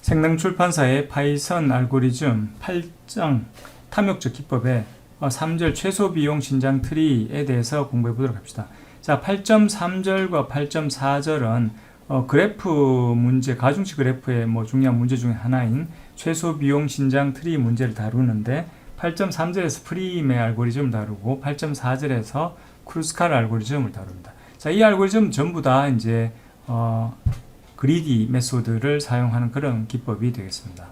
생명출판사의 파이썬 알고리즘 8장 탐욕적 기법의 3절 최소 비용 신장 트리에 대해서 공부해 보도록 합시다. 자, 8.3절과 8.4절은 그래프 문제, 가중치 그래프의 중요한 문제 중에 하나인 최소 비용 신장 트리 문제를 다루는데 8.3절에서 프림의 알고리즘을 다루고 8.4절에서 크루스칼 알고리즘을 다룹니다. 자, 이 알고리즘 전부 다 이제 그리디 메소드를 사용하는 그런 기법이 되겠습니다.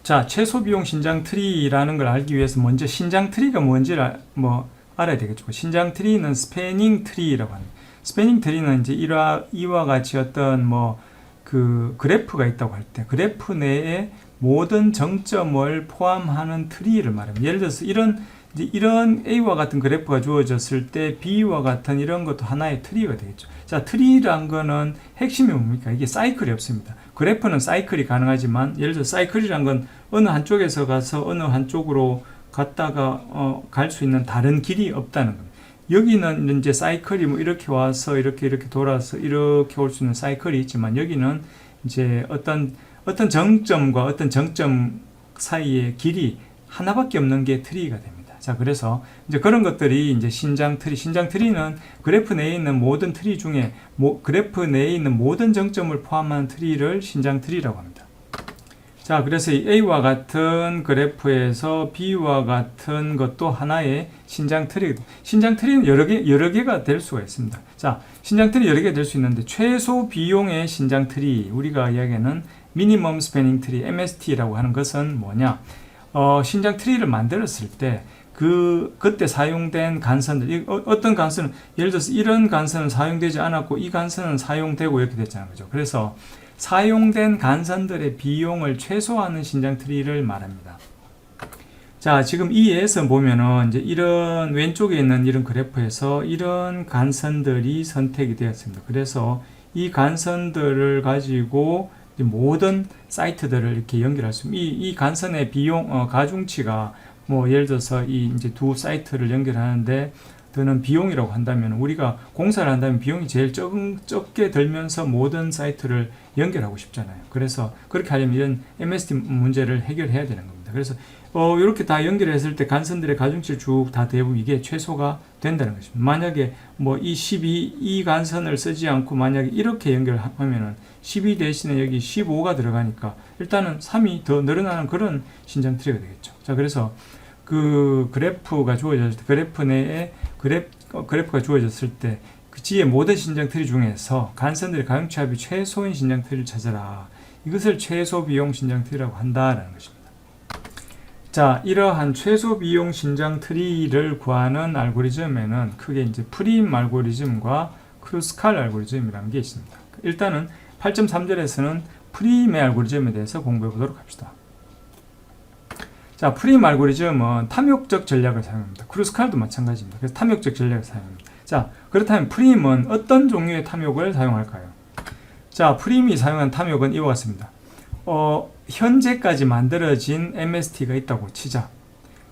자, 최소 비용 신장 트리라는 걸 알기 위해서 먼저 신장 트리가 뭔지를 알아야 되겠죠. 신장 트리는 스패닝 트리라고 합니다. 스패닝 트리는 이제 이와 같이 어떤 그래프가 있다고 할 때 그래프 내에 모든 정점을 포함하는 트리를 말합니다. 예를 들어서 이런 A와 같은 그래프가 주어졌을 때 B와 같은 이런 것도 하나의 트리가 되겠죠. 자, 트리란 거는 핵심이 뭡니까? 이게 사이클이 없습니다. 그래프는 사이클이 가능하지만 예를 들어 사이클이란 건 어느 한쪽에서 가서 어느 한쪽으로 갔다가 갈 수 있는 다른 길이 없다는 겁니다. 여기는 이제 사이클이 이렇게 와서 이렇게 돌아서 이렇게 올 수 있는 사이클이 있지만 여기는 이제 어떤 정점과 어떤 정점 사이의 길이 하나밖에 없는 게 트리가 됩니다. 자, 그래서 이제 그런 것들이 이제 신장 트리는 그래프 내에 있는 모든 트리 중에 그래프 내에 있는 모든 정점을 포함한 트리를 신장 트리라고 합니다. 자, 그래서 이 A와 같은 그래프에서 B와 같은 것도 하나의 신장 트리. 신장 트리는 여러 개가 될 수가 있습니다. 자, 신장 트리 여러 개 될 수 있는데 최소 비용의 신장 트리, 우리가 이야기하는 미니멈 스패닝 트리, MST라고 하는 것은 뭐냐? 신장 트리를 만들었을 때 그때 사용된 간선들, 어떤 간선은 예를 들어서 이런 간선은 사용되지 않았고 이 간선은 사용되고 이렇게 됐잖아요. 그죠? 그래서 사용된 간선들의 비용을 최소화하는 신장 트리를 말합니다. 자, 지금 이 예에서 보면은 이제 이런 왼쪽에 있는 이런 그래프에서 이런 간선들이 선택이 되었습니다. 그래서 이 간선들을 가지고 모든 사이트들을 이렇게 연결할 수 있습니다. 이 간선의 비용, 가중치가 예를 들어서 이제 두 사이트를 연결하는데 드는 비용이라고 한다면 우리가 공사를 한다면 비용이 제일 적게 들면서 모든 사이트를 연결하고 싶잖아요. 그래서 그렇게 하려면 이런 MST 문제를 해결해야 되는 겁니다. 그래서 이렇게 다 연결했을 때 간선들의 가중치를 쭉 다 대부분 이게 최소가 된다는 것입니다. 만약에 이 간선을 쓰지 않고 만약에 이렇게 연결하면은 12 대신에 여기 15가 들어가니까 일단은 3이 더 늘어나는 그런 신장 트리가 되겠죠. 자, 그래서 그 그래프가 주어졌을 때 그래프 내에 그래프가 주어졌을 때 그 지의 모든 신장 트리 중에서 간선들의 가중치 합이 최소인 신장 트리를 찾아라. 이것을 최소 비용 신장 트리라고 한다라는 것입니다. 자, 이러한 최소 비용 신장 트리를 구하는 알고리즘에는 크게 이제 프림 알고리즘과 크루스칼 알고리즘이라는 게 있습니다. 일단은 8.3절에서는 프림의 알고리즘에 대해서 공부해 보도록 합시다. 자, 프림 알고리즘은 탐욕적 전략을 사용합니다. 크루스칼도 마찬가지입니다. 그래서 탐욕적 전략을 사용합니다. 자, 그렇다면 프림은 어떤 종류의 탐욕을 사용할까요? 자, 프림이 사용한 탐욕은 이와 같습니다. 현재까지 만들어진 MST가 있다고 치자.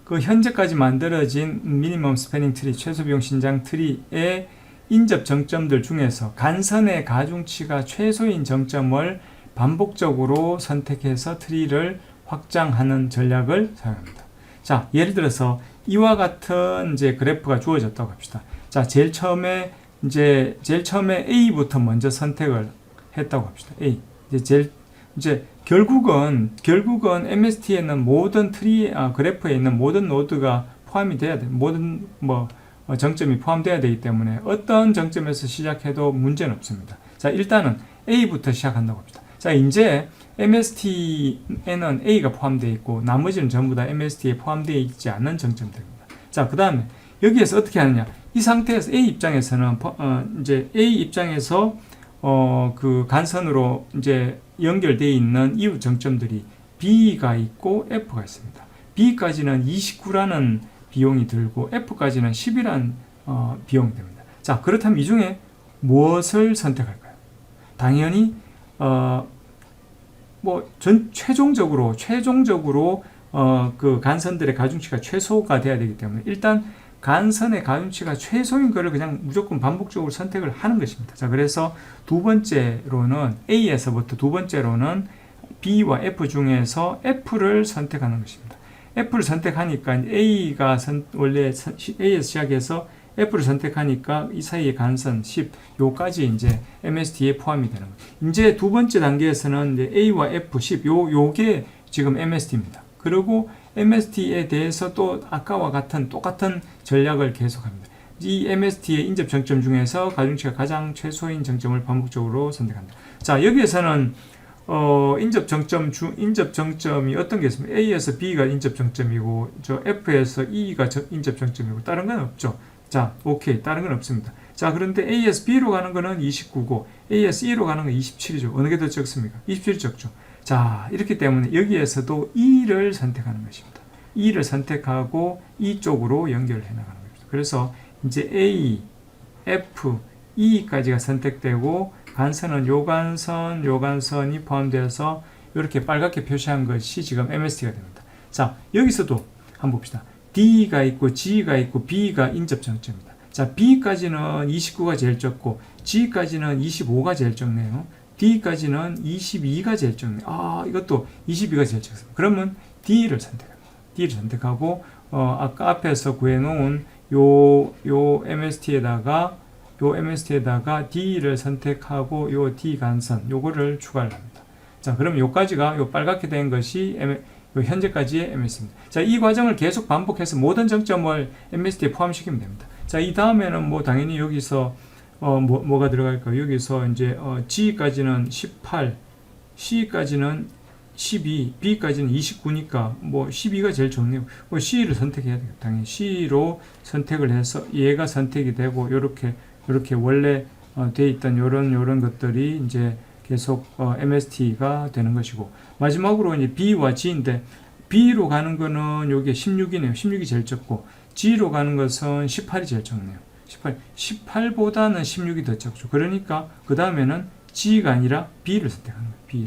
그 현재까지 만들어진 미니멈 스패닝 트리, 최소 비용 신장 트리의 인접 정점들 중에서 간선의 가중치가 최소인 정점을 반복적으로 선택해서 트리를 확장하는 전략을 사용합니다. 자, 예를 들어서 이와 같은 이제 그래프가 주어졌다고 합시다. 자, 제일 처음에 A부터 먼저 선택을 했다고 합시다. A. 이제 결국은 MST에는 모든 그래프에 있는 모든 노드가 포함이 돼야 돼. 모든 정점이 포함돼야 되기 때문에 어떤 정점에서 시작해도 문제는 없습니다. 자, 일단은 A부터 시작한다고 합시다. 자, 이제 MST에는 A가 포함되어 있고 나머지는 전부 다 MST에 포함되어 있지 않는 정점들입니다. 자, 그 다음에 여기에서 어떻게 하느냐? 이 상태에서 A 입장에서는 이제 A 입장에서 그 간선으로 이제 연결되어 있는 이후 정점들이 B가 있고 F가 있습니다. B까지는 29라는 비용이 들고 F까지는 10이라는 비용이 됩니다. 자, 그렇다면 이 중에 무엇을 선택할까요? 당연히 최종적으로 그 간선들의 가중치가 최소가 돼야 되기 때문에 일단 간선의 가중치가 최소인 것을 그냥 무조건 반복적으로 선택을 하는 것입니다. 자, 그래서 두 번째로는 A에서부터 두 번째로는 B와 F 중에서 F를 선택하는 것입니다. F를 선택하니까 A가 원래 A에서 시작해서 F를 선택하니까 이 사이의 간선 10 요까지 이제 MST에 포함이 되는 거예요. 이제 두 번째 단계에서는 이제 A와 F 10 요게 지금 MST입니다. 그리고 MST에 대해서 또 아까와 같은 똑같은 전략을 계속합니다. 이 MST의 인접 정점 중에서 가중치가 가장 최소인 정점을 반복적으로 선택한다. 자, 여기에서는 인접 정점이 어떤 게 있습니까? A에서 B가 인접 정점이고, F에서 E가 인접 정점이고, 다른 건 없죠. 자, 오케이. 다른 건 없습니다. 자, 그런데 A에서 B로 가는 거는 29고, A에서 E로 가는 건 27이죠. 어느 게 더 적습니까? 27이 적죠. 자, 이렇기 때문에 여기에서도 E를 선택하는 것입니다. E를 선택하고 E 쪽으로 연결을 해 나가는 겁니다. 그래서 이제 A, F, E까지가 선택되고, 간선은 요 간선이 포함되어서 이렇게 빨갛게 표시한 것이 지금 MST가 됩니다. 자, 여기서도 한번 봅시다. D가 있고 G가 있고 B가 인접 정점입니다. 자, B까지는 29가 제일 적고 G까지는 25가 제일 적네요. D까지는 22가 제일 적네요. 아, 이것도 22가 제일 적습니다. 그러면 D를 선택합니다. D를 선택하고 아까 앞에서 구해놓은 요 MST에다가 D를 선택하고 요 D 간선 요거를 추가를 합니다. 자, 그럼 요까지가 요 빨갛게 된 것이 요 현재까지의 MST입니다. 자, 이 과정을 계속 반복해서 모든 정점을 MST에 포함시키면 됩니다. 자, 이 다음에는 뭐 당연히 여기서 뭐가 들어갈까요? 여기서 이제 G까지는 18, C까지는 12, B까지는 29니까 뭐 12가 제일 좋네요. 뭐 C를 선택해야 돼요. 당연히 C로 선택을 해서 얘가 선택이 되고 요렇게 원래 돼 있던 요런 것들이 이제 계속 MST가 되는 것이고, 마지막으로 이제 B와 G인데 B로 가는 거는 요게 16이네요. 16이 제일 적고 G로 가는 것은 18이 제일 적네요. 18보다는 16이 더 적죠. 그러니까 그 다음에는 G가 아니라 B를 선택하는 거예요.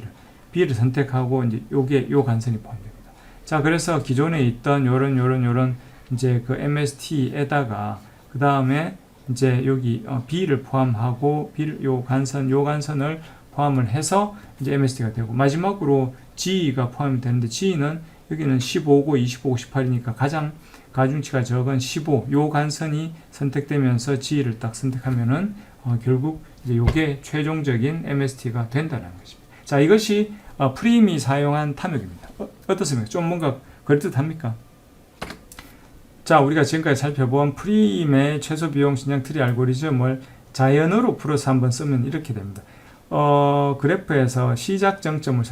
B를 선택하고 이제 요 간선이 포함됩니다. 자, 그래서 기존에 있던 요런 이제 그 MST에다가 그 다음에 이제 여기 B를 포함하고 요 간선을 포함을 해서 이제 MST가 되고, 마지막으로 G가 포함이 되는데 G는 여기는 15고 25고 18이니까 가장 가중치가 적은 15 요 간선이 선택되면서 G를 딱 선택하면은 결국 이제 요게 최종적인 MST가 된다는 것입니다. 자, 이것이 프림이 사용한 탐욕입니다. 어떻습니까? 좀 뭔가 그럴듯합니까? 자, 우리가 지금까지 살펴본 프림의 최소 비용 신장 트리 알고리즘을 자연어로 풀어서 한번 쓰면 이렇게 됩니다. 그래프에서 시작 정점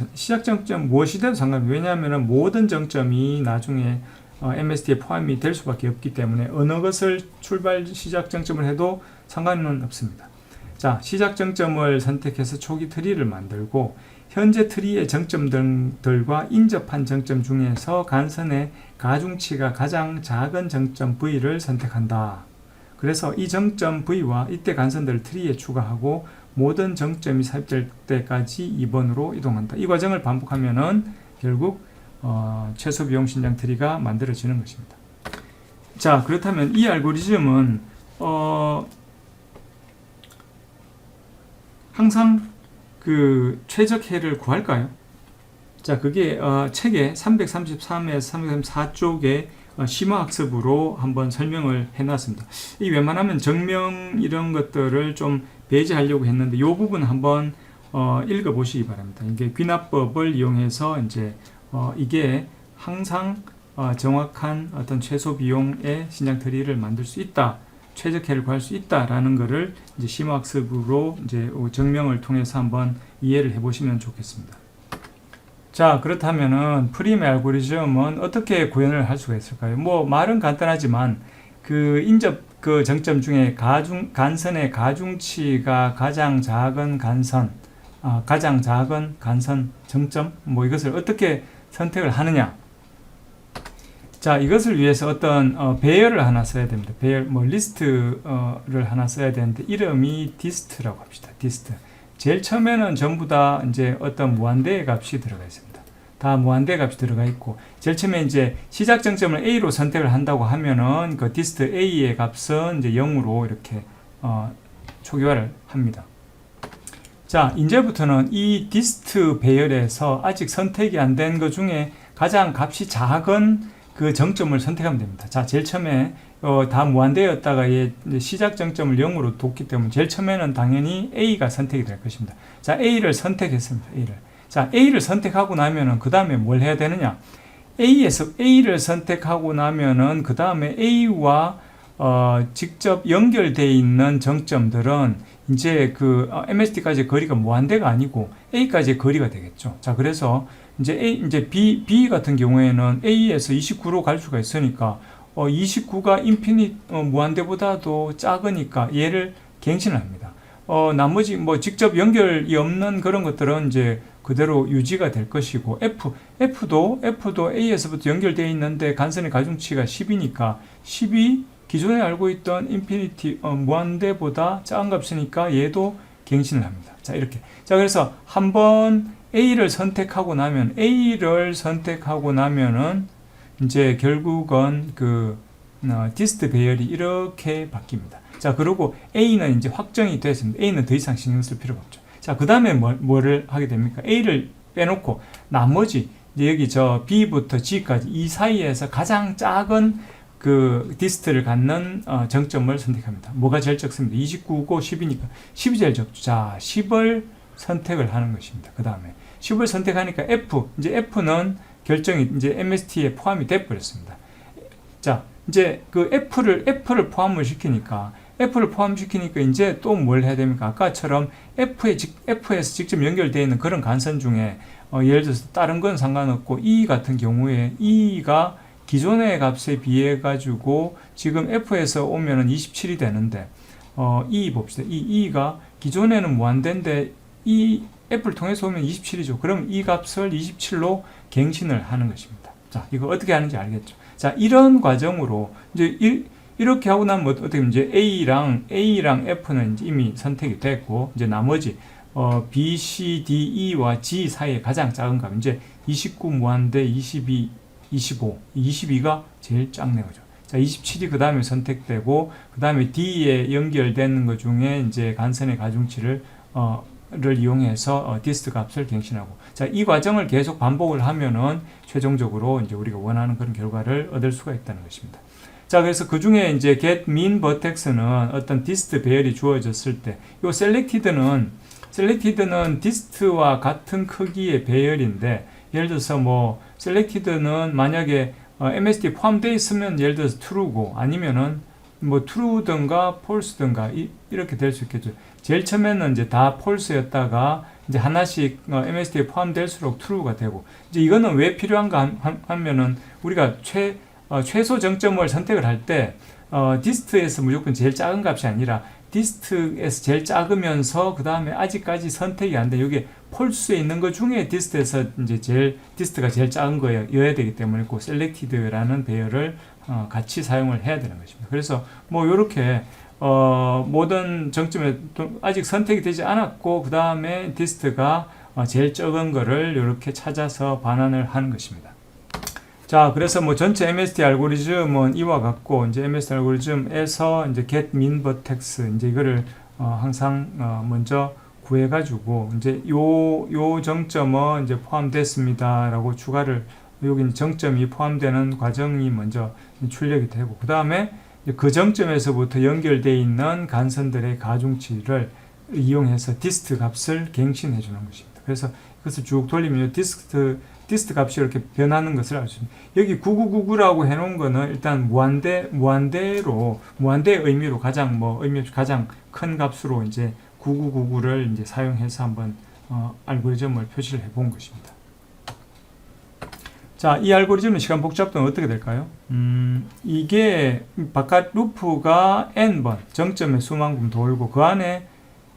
무엇이 돼도 상관없습니다. 왜냐하면 모든 정점이 나중에 MST에 포함이 될 수밖에 없기 때문에 어느 것을 출발 시작 정점을 해도 상관은 없습니다. 자, 시작 정점을 선택해서 초기 트리를 만들고 현재 트리의 정점들과 인접한 정점 중에서 간선의 가중치가 가장 작은 정점 V를 선택한다. 그래서 이 정점 V와 이때 간선들을 트리에 추가하고 모든 정점이 삽입될 때까지 2번으로 이동한다. 이 과정을 반복하면은 결국 최소 비용 신장 트리가 만들어지는 것입니다. 자, 그렇다면 이 알고리즘은 항상 그 최적해를 구할까요? 자, 그게 책에 333에서 334쪽에 심화학습으로 한번 설명을 해놨습니다. 이 웬만하면 정명 이런 것들을 좀 배제하려고 했는데 이 부분 한번 읽어보시기 바랍니다. 이게 귀납법을 이용해서 이제 이게 항상 정확한 어떤 최소 비용의 신장 트리를 만들 수 있다, 최적해를 구할 수 있다라는 것을 이제 심화학습으로 이제 정명을 통해서 한번 이해를 해보시면 좋겠습니다. 자, 그렇다면은 프림의 알고리즘은 어떻게 구현을 할 수가 있을까요? 뭐 말은 간단하지만 그 인접 그 정점 중에 간선의 가중치가 가장 작은 간선 정점 뭐 이것을 어떻게 선택을 하느냐? 자, 이것을 위해서 어떤 배열을 하나 써야 됩니다. 배열 리스트를 하나 써야 되는데 이름이 디스트라고 합시다. 디스트. 제일 처음에는 전부 다 이제 어떤 무한대의 값이 들어가 있습니다. 다 무한대 값이 들어가 있고, 제일 처음에 이제 시작 정점을 A로 선택을 한다고 하면은 그 디스트 A의 값은 이제 0으로 이렇게 초기화를 합니다. 자, 이제부터는 이 디스트 배열에서 아직 선택이 안 된 것 중에 가장 값이 작은 그 정점을 선택하면 됩니다. 자, 제일 처음에 다 무한대였다가 시작 정점을 0으로 뒀기 때문에 제일 처음에는 당연히 A가 선택이 될 것입니다. 자, A를 선택했습니다. A를. 자, A를 선택하고 나면은 그 다음에 뭘 해야 되느냐? A를 선택하고 나면은 그 다음에 A와 직접 연결되어 있는 정점들은 이제 그 MST까지 거리가 무한대가 아니고 A까지의 거리가 되겠죠. 자, 그래서 이제 B 같은 경우에는 A에서 29로 갈 수가 있으니까 29가 무한대보다도 작으니까 얘를 갱신을 합니다. 나머지 뭐 직접 연결이 없는 그런 것들은 이제 그대로 유지가 될 것이고 F도 A에서부터 연결되어 있는데 간선의 가중치가 10이니까 10이 기존에 알고 있던 무한대보다 작은 값이니까 얘도 갱신을 합니다. 자, 이렇게. 자, 그래서 한번 A를 선택하고 나면은 이제 결국은 그 디스트 배열이 이렇게 바뀝니다. 자, 그리고 A는 이제 확정이 됐습니다. A는 더 이상 신경 쓸 필요가 없죠. 자, 그 다음에 뭐를 하게 됩니까? A를 빼놓고 나머지 이제 여기 B부터 G까지 이 사이에서 가장 작은 그 디스트를 갖는 정점을 선택합니다. 뭐가 제일 적습니다. 29고 10이니까 10이 제일 적죠. 자, 10을 선택을 하는 것입니다. 그 다음에 10을 선택하니까 이제 F는 결정이 이제 MST에 포함이 돼 버렸습니다. 자, 이제 그 F를 포함시키니까 이제 또 뭘 해야 됩니까? 아까처럼 F에서 직접 연결되어 있는 그런 간선 중에 예를 들어서 다른 건 상관없고 E 같은 경우에 E가 기존의 값에 비해 가지고 지금 F에서 오면은 27이 되는데 E 봅시다. E가 기존에는 무한대인데 F를 통해서 오면 27이죠. 그럼 이 값을 27로 갱신을 하는 것입니다. 자, 이거 어떻게 하는지 알겠죠? 자, 이런 과정으로 이제 이렇게 하고 나면 어떻게 이제 A랑 F는 이제 이미 선택이 됐고 이제 나머지 B, C, D, E와 G 사이에 가장 작은 값 이제 29 무한대 22, 25, 22가 제일 작네요. 자, 27이 그 다음에 선택되고 그 다음에 D에 연결되는 것 중에 이제 간선의 가중치를 이용해서 디스트 값을 갱신하고 자, 이 과정을 계속 반복을 하면은 최종적으로 이제 우리가 원하는 그런 결과를 얻을 수가 있다는 것입니다. 자, 그래서 그 중에 이제 get min vertex는 어떤 디스트 배열이 주어졌을 때, 요 selected는 디스트와 같은 크기의 배열인데, 예를 들어서 뭐 selected는 만약에 MST에 포함되어 있으면 예를 들어서 true고 아니면은 뭐 true든가 false든가 이렇게 될 수 있겠죠. 제일 처음에는 이제 다 false였다가 이제 하나씩 MST에 포함될수록 true가 되고 이제 이거는 왜 필요한가 하면은 우리가 최소 정점을 선택을 할 때 디스트에서 무조건 제일 작은 값이 아니라 디스트에서 제일 작으면서 그 다음에 아직까지 선택이 안 돼. 이게 폴스에 있는 것 중에 디스트에서 이제 디스트가 제일 작은 거여야 되기 때문에 꼭 selected라는 배열을 같이 사용을 해야 되는 것입니다. 그래서 뭐 이렇게 모든 정점에 아직 선택이 되지 않았고 그 다음에 디스트가 제일 적은 거를 이렇게 찾아서 반환을 하는 것입니다. 자, 그래서 뭐 전체 MST 알고리즘은 이와 같고 이제 MST 알고리즘에서 이제 get min vertex 이제 이거를 항상 먼저 구해가지고 이제 요 정점은 이제 포함됐습니다라고 추가를 여기 정점이 포함되는 과정이 먼저 출력이 되고 그 다음에 그 정점에서부터 연결되어 있는 간선들의 가중치를 이용해서 디스트 값을 갱신해 주는 것입니다. 그래서 이것을 쭉 돌리면 디스트 값이 이렇게 변하는 것을 알 수 있습니다. 여기 9999라고 해놓은 거는 일단 무한대의 의미로 가장 큰 값으로 이제 9999를 이제 사용해서 한번 알고리즘을 표시를 해본 것입니다. 자, 이 알고리즘의 시간 복잡도는 어떻게 될까요? 이게 바깥 루프가 n번 정점의 수만큼 돌고 그 안에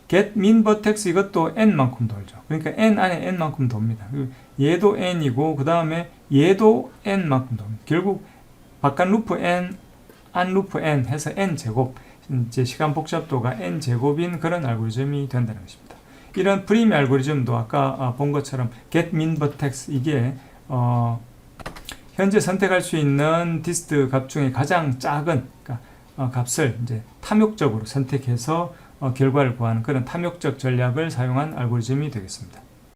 get min vertex 이것도 n만큼 돌죠. 그러니까 n 안에 n만큼 돕니다. 얘도 n이고 그 다음에 얘도 n만큼 돕니다. 결국 바깥 루프 n, 안 루프 n 해서 n제곱 이제 시간 복잡도가 n제곱인 그런 알고리즘이 된다는 것입니다. 이런 프리미 알고리즘도 아까 본 것처럼 get min vertex 이게 현재 선택할 수 있는 디스트 값 중에 가장 작은 값을 이제 탐욕적으로 선택해서 결과를 구하는 그런 탐욕적 전략을 사용한 알고리즘이 되겠습니다.